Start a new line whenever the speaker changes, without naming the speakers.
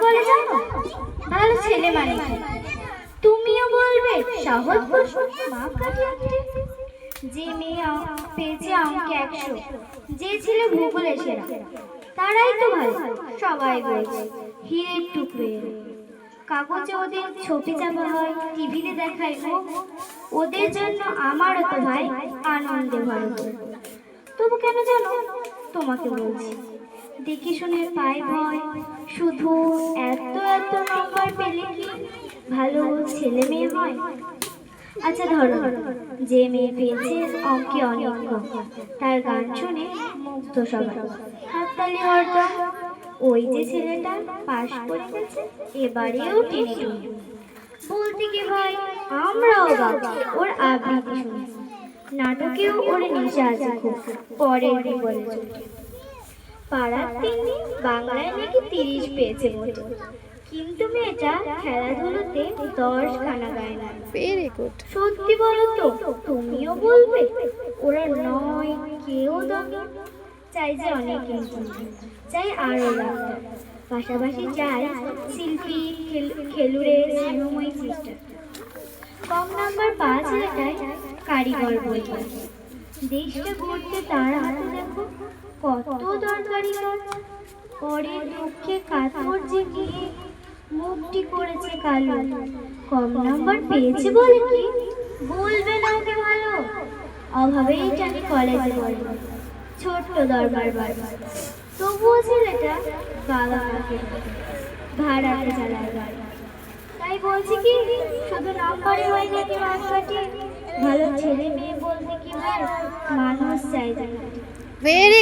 বলে জানো? ভালো ছেলে মানে কি? তুমিও বলবে সহজ প্রশ্ন মা কাটিয়ে দিতে। যে মেয়ে পেয়েছে অঙ্কে 100, যে ছেলে ভূগোলে সেরা, তারাই তো ভালো। সবাই বলছে হীরের টুকরো এরা। কাগজে ওদের ছবি চাপা হয়, টিভিতে দেখায় মুখ। ওদের জন্য আমারও তো ভাই আনন্দে ভরে। তবু কেন জানো তোমাকে বলছি, দেখে শুনে পাই ভয়। শুধু এত এত নম্বর পেলে কি ভালো ছেলে মেয়ে হয়? আচ্ছা ধরো, যে মেয়ে পেয়েছে অঙ্কে অনেক কম, তার গান শুনে মুগ্ধ সবাই, হাততালি হরদম। ওই যে ছেলেটা পাশ করে গেছে, এবারেও টেনে টুনি। বলতে কি ভাই, আমরাও বাবা ওর আবৃত্তি শুনি। নাটকেও ওর নেশা আছে খুব, পরের দিন বলে চলছে পাড়ার তিনি বাংলায় নাকি 30 পেয়েছে মতো। কিন্তু মেয়েটা খেলাধুলোতে 10 খানা গায় না।
Very good.
সত্যি বলো তো, তুমিও বলবে ওরা নয় কেউ দামি। চাই যে অনেক ইঞ্জিনিয়ার, চাই আরো ডাক্তার, পাশাপাশি চাই শিল্পী, খেলুড়ে, স্নেহময়ী সিস্টার। কম নাম্বার 5 এটাই কারিগর বলবো। দেশটা গড়তে তার হাতে দেখো কত দরকারি কাজ। পরের দুঃখে কাতর যে গিয়ে মুখটি করেছে কালো। কম নাম্বার পেয়েছে বলে কি বলবে না ওকে ভালো? অভাবেই জানি কলেজে পড়ে, ছোট্ট দরবার বারবার। তবুও ছেলেটা বাবা মাকে ভাড়াতে চালায় গাড়ি। তাই বলছি কি, শুধু নাম্বারে হয় নাকি মাছ কাটে? ভালো ছেলে মেয়ে বলতে কি ভাই, মানুষ চাই জানি।
ভেরি